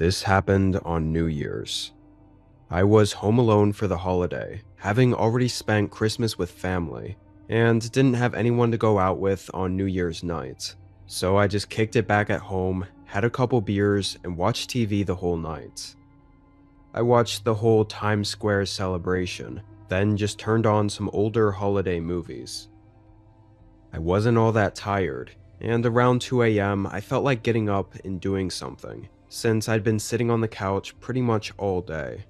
This happened on New Year's. I was home alone for the holiday, having already spent Christmas with family, and didn't have anyone to go out with on New Year's night. So I just kicked it back at home, had a couple beers, and watched TV the whole night. I watched the whole Times Square celebration, then just turned on some older holiday movies. I wasn't all that tired, and around 2 a.m. I felt like getting up and doing something, since I'd been sitting on the couch pretty much all day.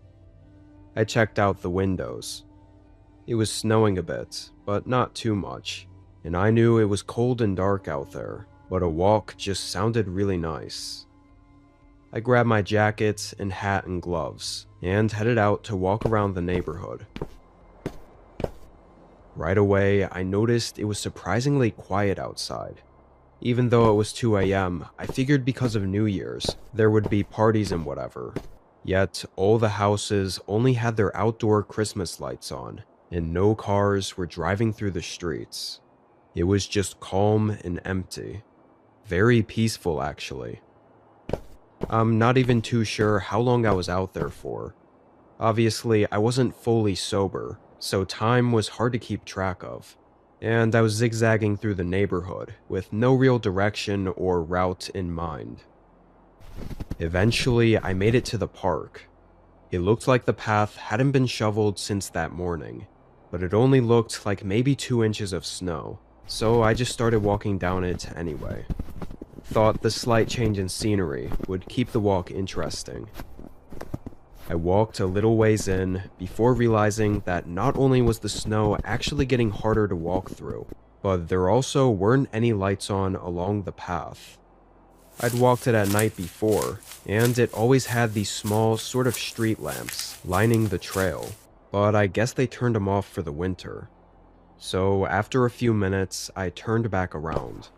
I checked out the windows. It was snowing a bit, but not too much, and I knew it was cold and dark out there, but a walk just sounded really nice. I grabbed my jacket and hat and gloves, and headed out to walk around the neighborhood. Right away, I noticed it was surprisingly quiet outside. Even though it was 2 a.m., I figured because of New Year's, there would be parties and whatever. Yet, all the houses only had their outdoor Christmas lights on, and no cars were driving through the streets. It was just calm and empty. Very peaceful, actually. I'm not even too sure how long I was out there for. Obviously, I wasn't fully sober, so time was hard to keep track of, and I was zigzagging through the neighborhood with no real direction or route in mind. Eventually, I made it to the park. It looked like the path hadn't been shoveled since that morning, but it only looked like maybe 2 inches of snow, so I just started walking down it anyway. Thought the slight change in scenery would keep the walk interesting. I walked a little ways in before realizing that not only was the snow actually getting harder to walk through, but there also weren't any lights on along the path. I'd walked it at night before, and it always had these small sort of street lamps lining the trail, but I guess they turned them off for the winter. So after a few minutes, I turned back around.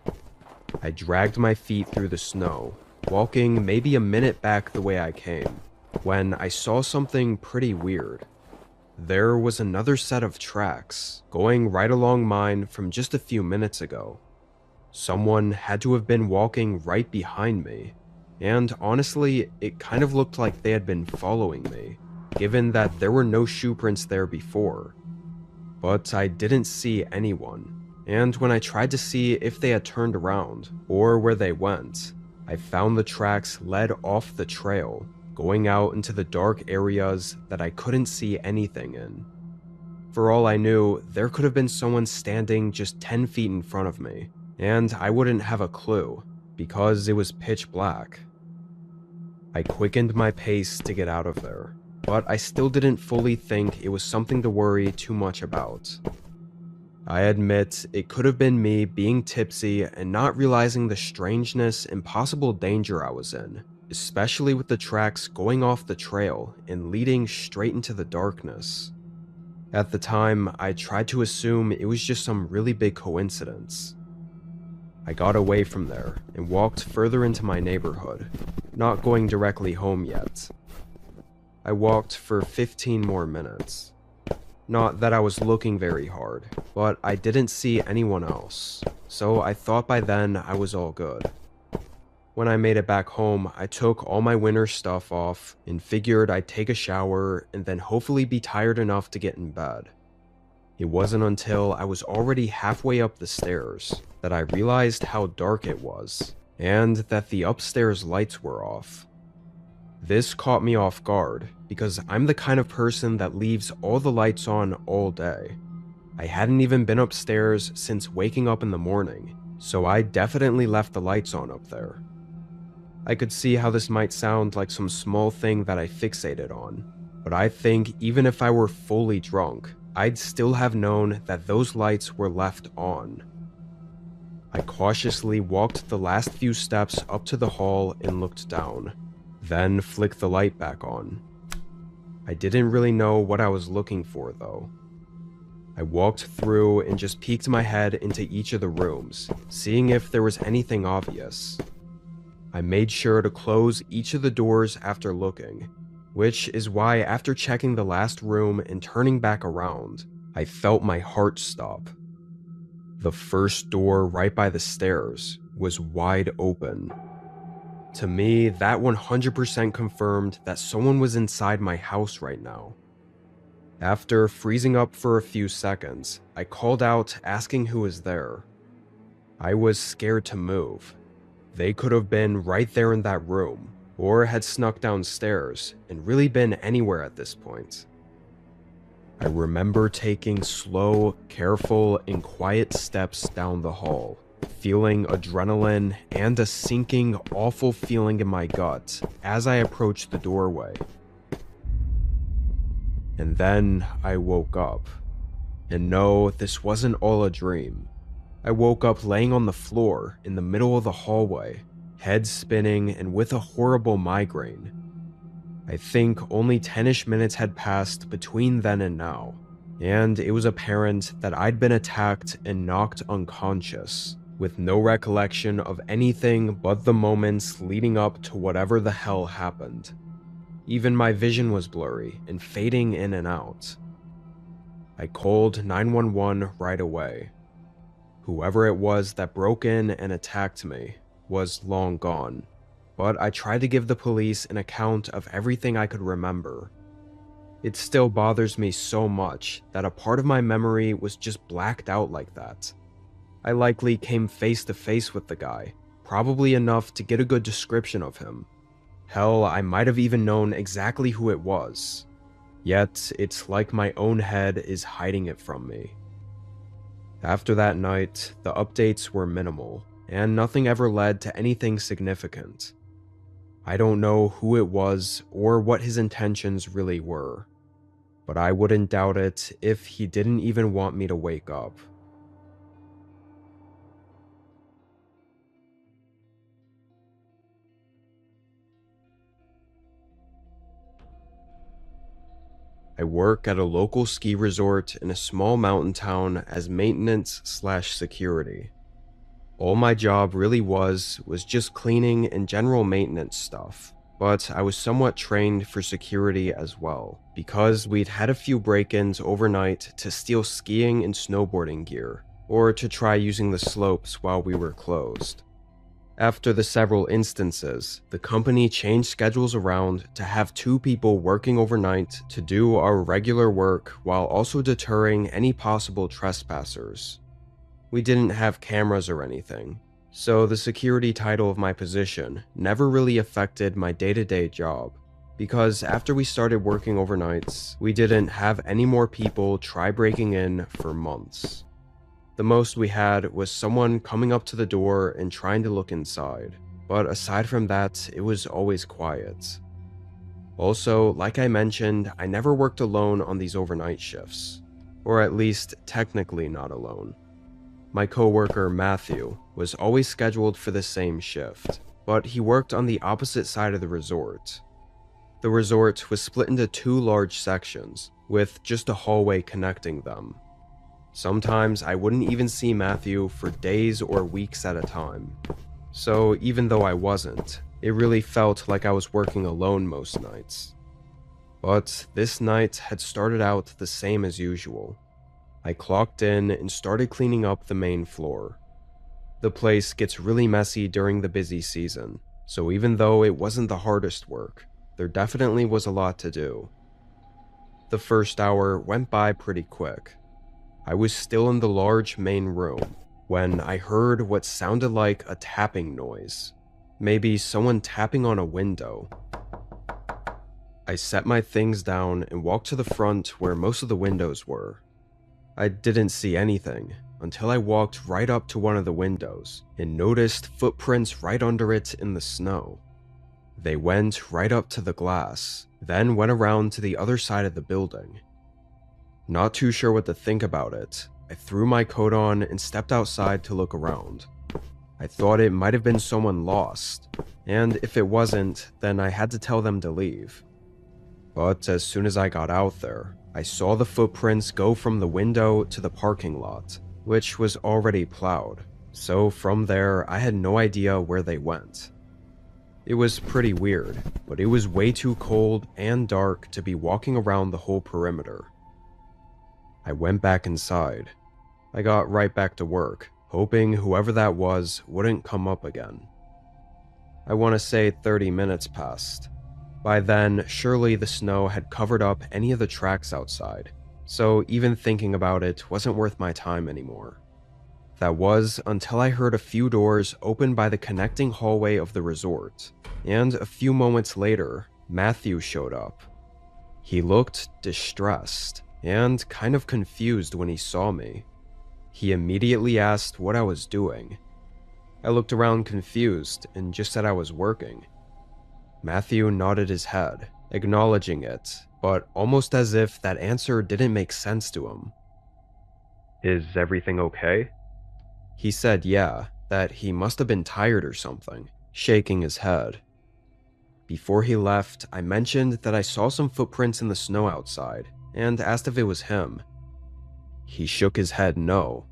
I dragged my feet through the snow, walking maybe a minute back the way I came, when I saw something pretty weird. There was another set of tracks, going right along mine from just a few minutes ago. Someone had to have been walking right behind me, and honestly, it kind of looked like they had been following me, given that there were no shoe prints there before. But I didn't see anyone, and when I tried to see if they had turned around, or where they went, I found the tracks led off the trail, going out into the dark areas that I couldn't see anything in. For all I knew, there could have been someone standing just 10 feet in front of me, and I wouldn't have a clue, because it was pitch black. I quickened my pace to get out of there, but I still didn't fully think it was something to worry too much about. I admit it could have been me being tipsy and not realizing the strangeness and possible danger I was in, especially with the tracks going off the trail and leading straight into the darkness. At the time, I tried to assume it was just some really big coincidence. I got away from there and walked further into my neighborhood, not going directly home yet. I walked for 15 more minutes. Not that I was looking very hard, but I didn't see anyone else, so I thought by then I was all good. When I made it back home, I took all my winter stuff off and figured I'd take a shower and then hopefully be tired enough to get in bed. It wasn't until I was already halfway up the stairs that I realized how dark it was, and that the upstairs lights were off. This caught me off guard, because I'm the kind of person that leaves all the lights on all day. I hadn't even been upstairs since waking up in the morning, so I definitely left the lights on up there. I could see how this might sound like some small thing that I fixated on, but I think even if I were fully drunk, I'd still have known that those lights were left on. I cautiously walked the last few steps up to the hall and looked down, then flicked the light back on. I didn't really know what I was looking for though. I walked through and just peeked my head into each of the rooms, seeing if there was anything obvious. I made sure to close each of the doors after looking, which is why after checking the last room and turning back around, I felt my heart stop. The first door right by the stairs was wide open. To me, that 100% confirmed that someone was inside my house right now. After freezing up for a few seconds, I called out asking who was there. I was scared to move. They could have been right there in that room, or had snuck downstairs and really been anywhere at this point. I remember taking slow, careful, and quiet steps down the hall, feeling adrenaline and a sinking, awful feeling in my gut as I approached the doorway. And then I woke up. And no, this wasn't all a dream. I woke up laying on the floor in the middle of the hallway, head spinning and with a horrible migraine. I think only 10-ish minutes had passed between then and now, and it was apparent that I'd been attacked and knocked unconscious, with no recollection of anything but the moments leading up to whatever the hell happened. Even my vision was blurry and fading in and out. I called 911 right away. Whoever it was that broke in and attacked me was long gone, but I tried to give the police an account of everything I could remember. It still bothers me so much that a part of my memory was just blacked out like that. I likely came face to face with the guy, probably enough to get a good description of him. Hell, I might have even known exactly who it was. Yet, it's like my own head is hiding it from me. After that night, the updates were minimal, and nothing ever led to anything significant. I don't know who it was or what his intentions really were, but I wouldn't doubt it if he didn't even want me to wake up. I work at a local ski resort in a small mountain town as maintenance/security. All my job really was just cleaning and general maintenance stuff, but I was somewhat trained for security as well, because we'd had a few break-ins overnight to steal skiing and snowboarding gear, or to try using the slopes while we were closed. After the several instances, the company changed schedules around to have 2 people working overnight to do our regular work while also deterring any possible trespassers. We didn't have cameras or anything, so the security title of my position never really affected my day-to-day job, because after we started working overnights, we didn't have any more people try breaking in for months. The most we had was someone coming up to the door and trying to look inside, but aside from that, it was always quiet. Also, like I mentioned, I never worked alone on these overnight shifts, or at least technically not alone. My coworker Matthew was always scheduled for the same shift, but he worked on the opposite side of the resort. The resort was split into 2 large sections, with just a hallway connecting them. Sometimes I wouldn't even see Matthew for days or weeks at a time. So even though I wasn't, it really felt like I was working alone most nights. But this night had started out the same as usual. I clocked in and started cleaning up the main floor. The place gets really messy during the busy season, so even though it wasn't the hardest work, there definitely was a lot to do. The first hour went by pretty quick. I was still in the large main room when I heard what sounded like a tapping noise. Maybe someone tapping on a window. I set my things down and walked to the front where most of the windows were. I didn't see anything until I walked right up to one of the windows and noticed footprints right under it in the snow. They went right up to the glass, then went around to the other side of the building. Not too sure what to think about it, I threw my coat on and stepped outside to look around. I thought it might have been someone lost, and if it wasn't, then I had to tell them to leave. But as soon as I got out there, I saw the footprints go from the window to the parking lot, which was already plowed, so from there I had no idea where they went. It was pretty weird, but it was way too cold and dark to be walking around the whole perimeter. I went back inside. I got right back to work, hoping whoever that was wouldn't come up again. I want to say 30 minutes passed. By then, surely the snow had covered up any of the tracks outside, so even thinking about it wasn't worth my time anymore. That was until I heard a few doors open by the connecting hallway of the resort, and a few moments later, Matthew showed up. He looked distressed and kind of confused when he saw me. He immediately asked what I was doing. I looked around confused and just said I was working. Matthew nodded his head, acknowledging it, but almost as if that answer didn't make sense to him. "Is everything okay?" He said yeah, that he must have been tired or something, shaking his head. Before he left, I mentioned that I saw some footprints in the snow outside and asked if it was him. He shook his head no.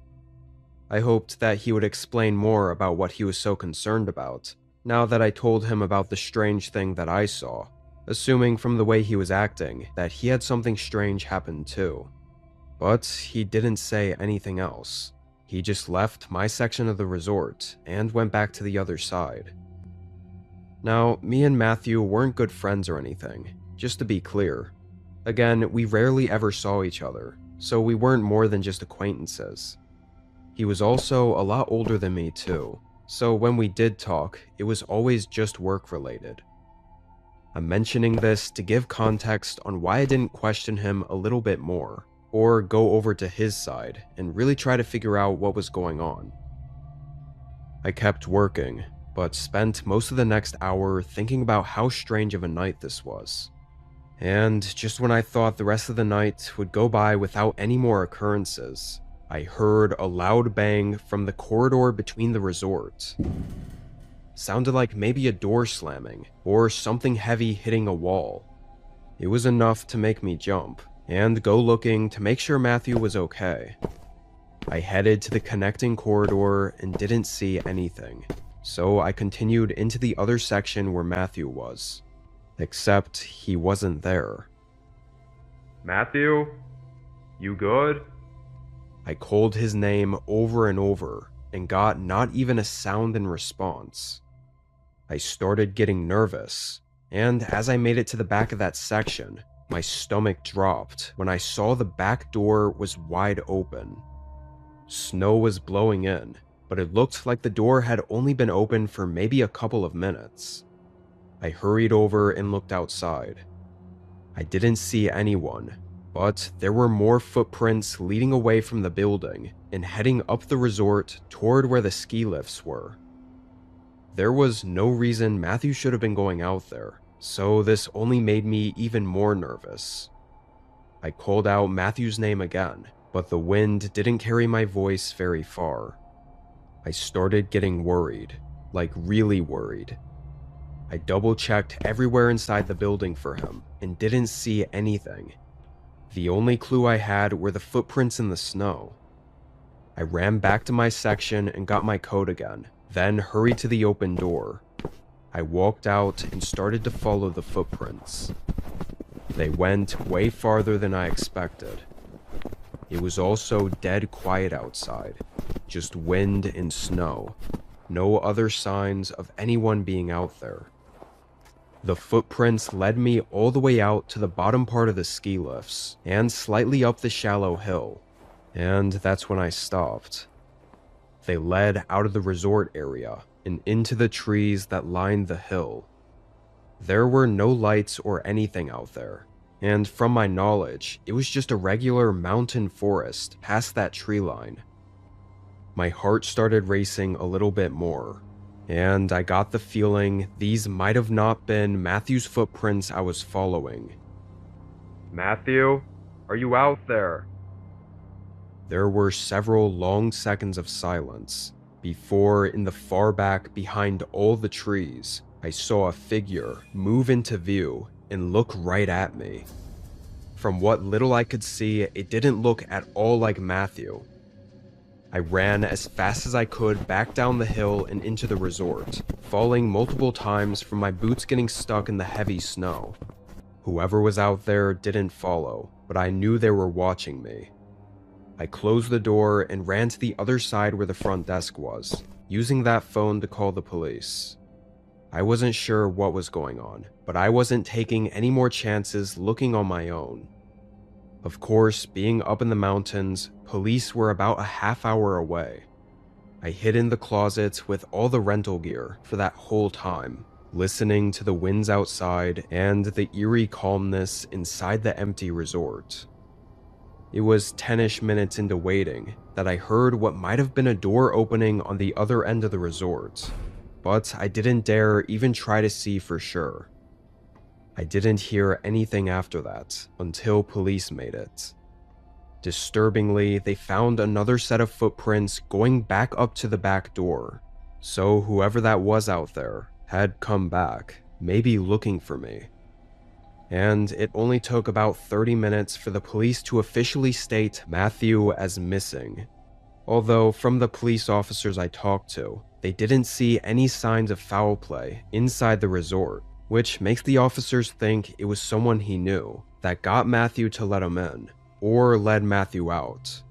I hoped that he would explain more about what he was so concerned about, now that I told him about the strange thing that I saw, assuming from the way he was acting that he had something strange happen too. But he didn't say anything else. He just left my section of the resort and went back to the other side. Now, me and Matthew weren't good friends or anything, just to be clear. Again, we rarely ever saw each other, so we weren't more than just acquaintances. He was also a lot older than me too, so when we did talk, it was always just work-related. I'm mentioning this to give context on why I didn't question him a little bit more, or go over to his side and really try to figure out what was going on. I kept working, but spent most of the next hour thinking about how strange of a night this was. And just when I thought the rest of the night would go by without any more occurrences, I heard a loud bang from the corridor between the resorts. Sounded like maybe a door slamming, or something heavy hitting a wall. It was enough to make me jump, and go looking to make sure Matthew was okay. I headed to the connecting corridor and didn't see anything, so I continued into the other section where Matthew was. Except he wasn't there. "Matthew? You good?" I called his name over and over, and got not even a sound in response. I started getting nervous, and as I made it to the back of that section, my stomach dropped when I saw the back door was wide open. Snow was blowing in, but it looked like the door had only been open for maybe a couple of minutes. I hurried over and looked outside. I didn't see anyone, but there were more footprints leading away from the building and heading up the resort toward where the ski lifts were. There was no reason Matthew should have been going out there, so this only made me even more nervous. I called out Matthew's name again, but the wind didn't carry my voice very far. I started getting worried, like really worried. I double-checked everywhere inside the building for him and didn't see anything. The only clue I had were the footprints in the snow. I ran back to my section and got my coat again, then hurried to the open door. I walked out and started to follow the footprints. They went way farther than I expected. It was also dead quiet outside, just wind and snow. No other signs of anyone being out there. The footprints led me all the way out to the bottom part of the ski lifts, and slightly up the shallow hill, and that's when I stopped. They led out of the resort area, and into the trees that lined the hill. There were no lights or anything out there, and from my knowledge, it was just a regular mountain forest past that tree line. My heart started racing a little bit more, and I got the feeling these might have not been Matthew's footprints I was following. "Matthew, are you out there?" There were several long seconds of silence before, in the far back behind all the trees, I saw a figure move into view and look right at me. From what little I could see, it didn't look at all like Matthew. I ran as fast as I could back down the hill and into the resort, falling multiple times from my boots getting stuck in the heavy snow. Whoever was out there didn't follow, but I knew they were watching me. I closed the door and ran to the other side where the front desk was, using that phone to call the police. I wasn't sure what was going on, but I wasn't taking any more chances looking on my own. Of course, being up in the mountains, police were about a half hour away. I hid in the closet with all the rental gear for that whole time, listening to the winds outside and the eerie calmness inside the empty resort. It was 10-ish minutes into waiting that I heard what might have been a door opening on the other end of the resort, but I didn't dare even try to see for sure. I didn't hear anything after that until police made it. Disturbingly, they found another set of footprints going back up to the back door, so whoever that was out there had come back, maybe looking for me. And it only took about 30 minutes for the police to officially state Matthew as missing. Although from the police officers I talked to, they didn't see any signs of foul play inside the resort, which makes the officers think it was someone he knew that got Matthew to let him in, or led Matthew out.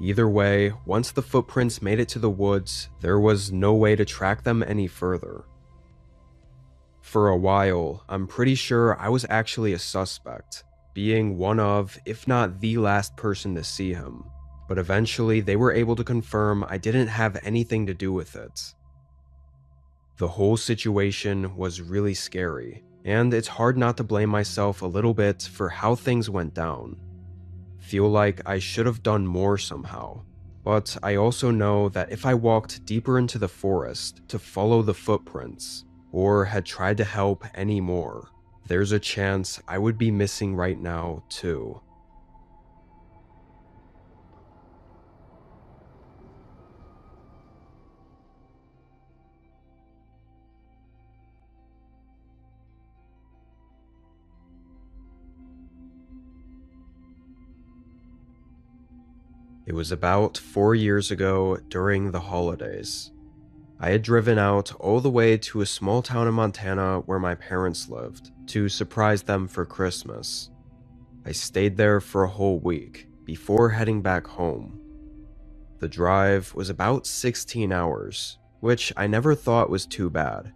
Either way, once the footprints made it to the woods, there was no way to track them any further. For a while, I'm pretty sure I was actually a suspect, being one of, if not the last person to see him, but eventually they were able to confirm I didn't have anything to do with it. The whole situation was really scary, and it's hard not to blame myself a little bit for how things went down. Feel like I should have done more somehow, but I also know that if I walked deeper into the forest to follow the footprints, or had tried to help any more, there's a chance I would be missing right now too. It was about 4 years ago during the holidays. I had driven out all the way to a small town in Montana where my parents lived to surprise them for Christmas. I stayed there for a whole week before heading back home. The drive was about 16 hours, which I never thought was too bad.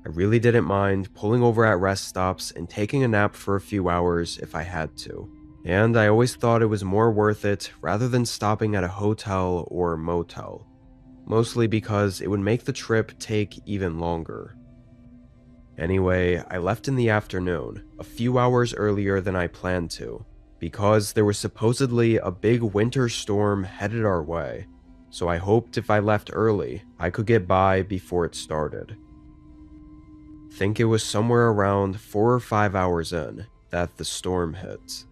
I really didn't mind pulling over at rest stops and taking a nap for a few hours if I had to. And I always thought it was more worth it rather than stopping at a hotel or motel, mostly because it would make the trip take even longer. Anyway, I left in the afternoon, a few hours earlier than I planned to, because there was supposedly a big winter storm headed our way, so I hoped if I left early, I could get by before it started. Think it was somewhere around 4 or 5 hours in that the storm hit.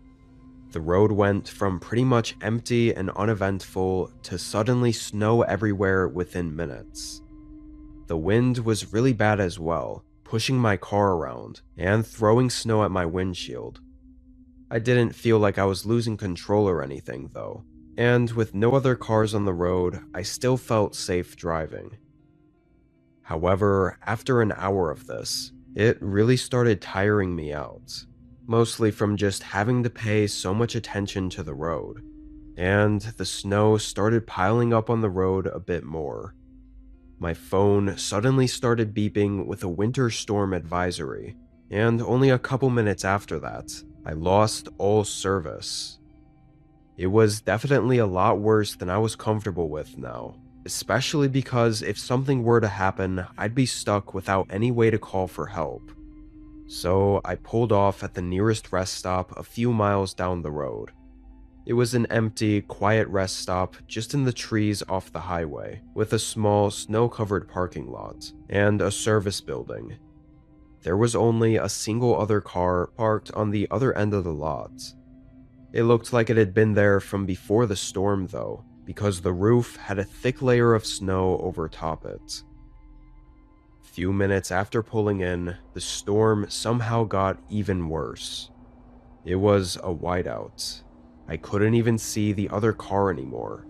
The road went from pretty much empty and uneventful to suddenly snow everywhere within minutes. The wind was really bad as well, pushing my car around and throwing snow at my windshield. I didn't feel like I was losing control or anything though, and with no other cars on the road, I still felt safe driving. However, after an hour of this, it really started tiring me out. Mostly from just having to pay so much attention to the road, and the snow started piling up on the road a bit more. My phone suddenly started beeping with a winter storm advisory, and only a couple minutes after that, I lost all service. It was definitely a lot worse than I was comfortable with now, especially because if something were to happen, I'd be stuck without any way to call for help. So I pulled off at the nearest rest stop a few miles down the road. It was an empty, quiet rest stop just in the trees off the highway, with a small, snow-covered parking lot and a service building. There was only a single other car parked on the other end of the lot. It looked like it had been there from before the storm though, because the roof had a thick layer of snow over top it. Few minutes after pulling in, the storm somehow got even worse. It was a whiteout. I couldn't even see the other car anymore,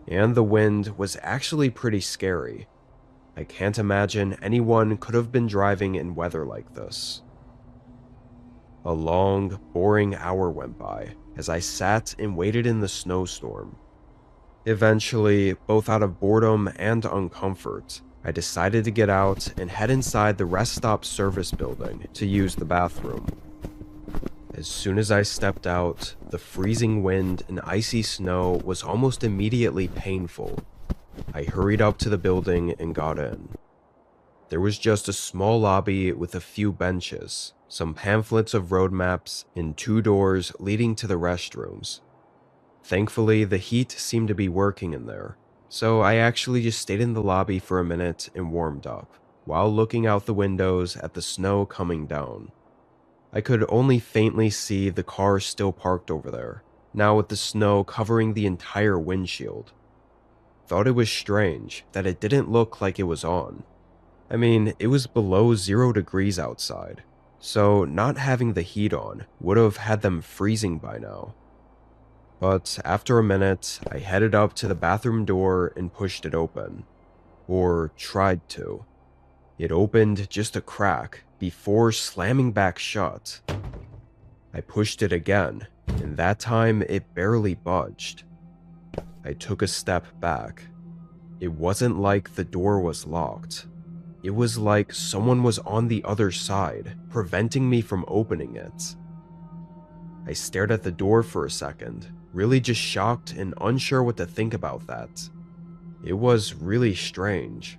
and the wind was actually pretty scary. I can't imagine anyone could have been driving in weather like this. A long, boring hour went by as I sat and waited in the snowstorm. Eventually, both out of boredom and uncomfort, I decided to get out and head inside the rest stop service building to use the bathroom. As soon as I stepped out, the freezing wind and icy snow was almost immediately painful. I hurried up to the building and got in. There was just a small lobby with a few benches, some pamphlets of road maps, and 2 doors leading to the restrooms. Thankfully, the heat seemed to be working in there, so I actually just stayed in the lobby for a minute and warmed up, while looking out the windows at the snow coming down. I could only faintly see the car still parked over there, now with the snow covering the entire windshield. Thought it was strange that it didn't look like it was on. I mean, it was below 0 degrees outside, so not having the heat on would have had them freezing by now. But after a minute, I headed up to the bathroom door and pushed it open. Or tried to. It opened just a crack before slamming back shut. I pushed it again, and that time it barely budged. I took a step back. It wasn't like the door was locked. It was like someone was on the other side, preventing me from opening it. I stared at the door for a second, really just shocked and unsure what to think about that. It was really strange.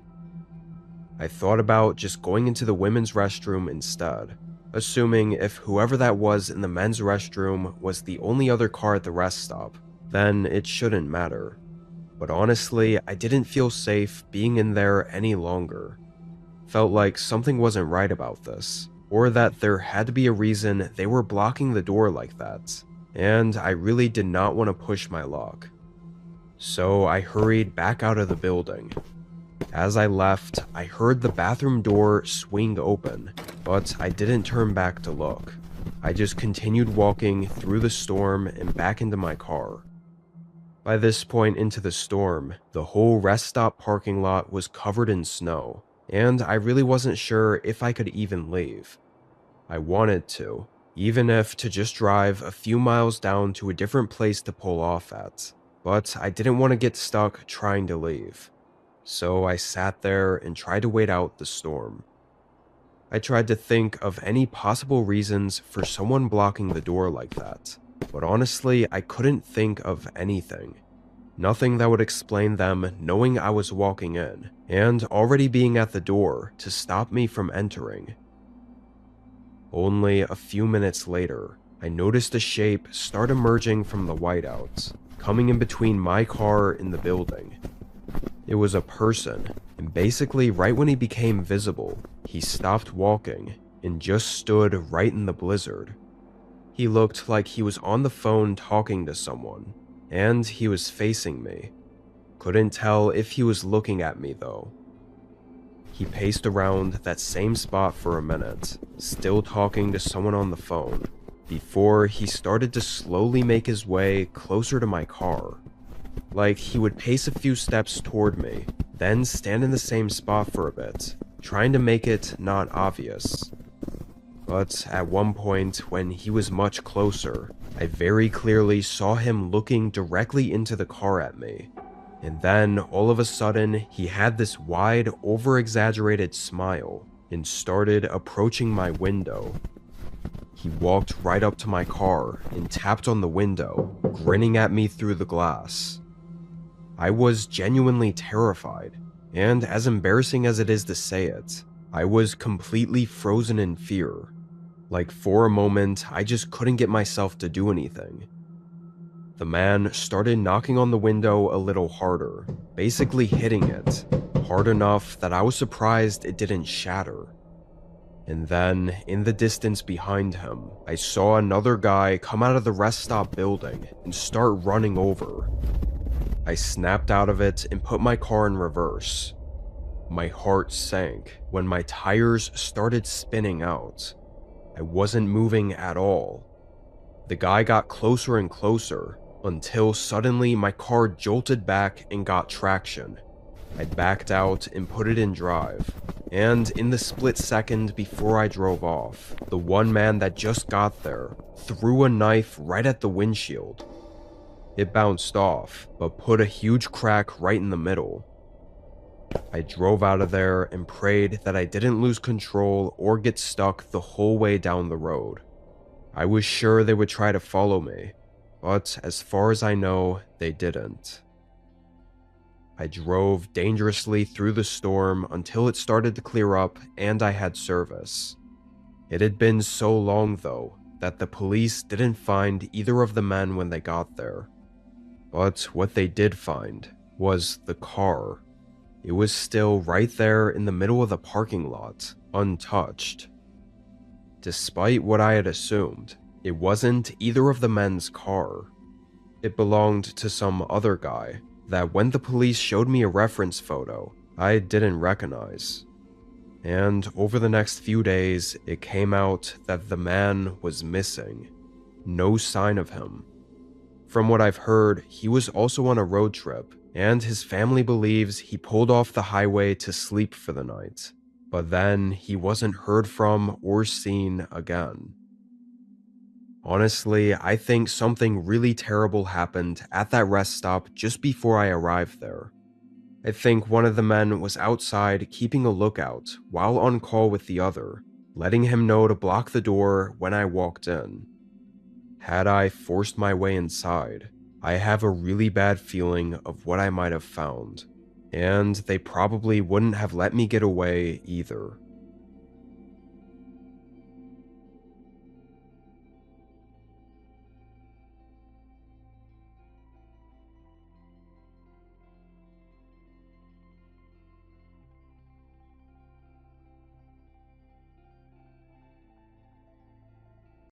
I thought about just going into the women's restroom instead, assuming if whoever that was in the men's restroom was the only other car at the rest stop, then it shouldn't matter. But honestly, I didn't feel safe being in there any longer. Felt like something wasn't right about this, or that there had to be a reason they were blocking the door like that, and I really did not want to push my luck. So I hurried back out of the building. As I left, I heard the bathroom door swing open, but I didn't turn back to look. I just continued walking through the storm and back into my car. By this point into the storm, the whole rest stop parking lot was covered in snow, and I really wasn't sure if I could even leave. I wanted to, even if to just drive a few miles down to a different place to pull off at, but I didn't want to get stuck trying to leave. So I sat there and tried to wait out the storm. I tried to think of any possible reasons for someone blocking the door like that, but honestly, I couldn't think of anything. Nothing that would explain them knowing I was walking in, and already being at the door to stop me from entering. Only a few minutes later, I noticed a shape start emerging from the whiteout, coming in between my car and the building. It was a person, and basically right when he became visible, he stopped walking and just stood right in the blizzard. He looked like he was on the phone talking to someone, and he was facing me. Couldn't tell if he was looking at me though. He paced around that same spot for a minute, still talking to someone on the phone, before he started to slowly make his way closer to my car. Like he would pace a few steps toward me, then stand in the same spot for a bit, trying to make it not obvious. But at one point, when he was much closer, I very clearly saw him looking directly into the car at me. And then, all of a sudden, he had this wide, over-exaggerated smile and started approaching my window. He walked right up to my car and tapped on the window, grinning at me through the glass. I was genuinely terrified, and as embarrassing as it is to say it, I was completely frozen in fear. Like for a moment, I just couldn't get myself to do anything. The man started knocking on the window a little harder, basically hitting it, hard enough that I was surprised it didn't shatter. And then, in the distance behind him, I saw another guy come out of the rest stop building and start running over. I snapped out of it and put my car in reverse. My heart sank when my tires started spinning out. I wasn't moving at all. The guy got closer and closer until suddenly my car jolted back and got traction. I backed out and put it in drive, and in the split second before I drove off, the one man that just got there threw a knife right at the windshield. It bounced off, but put a huge crack right in the middle. I drove out of there and prayed that I didn't lose control or get stuck the whole way down the road. I was sure they would try to follow me, but as far as I know, they didn't. I drove dangerously through the storm until it started to clear up and I had service. It had been so long, though, that the police didn't find either of the men when they got there. But what they did find was the car. It was still right there in the middle of the parking lot, untouched. Despite what I had assumed, it wasn't either of the men's car. It belonged to some other guy that when the police showed me a reference photo, I didn't recognize. And over the next few days, it came out that the man was missing. No sign of him. From what I've heard, he was also on a road trip, and his family believes he pulled off the highway to sleep for the night. But then he wasn't heard from or seen again. Honestly, I think something really terrible happened at that rest stop just before I arrived there. I think one of the men was outside keeping a lookout while on call with the other, letting him know to block the door when I walked in. Had I forced my way inside, I have a really bad feeling of what I might have found, and they probably wouldn't have let me get away either.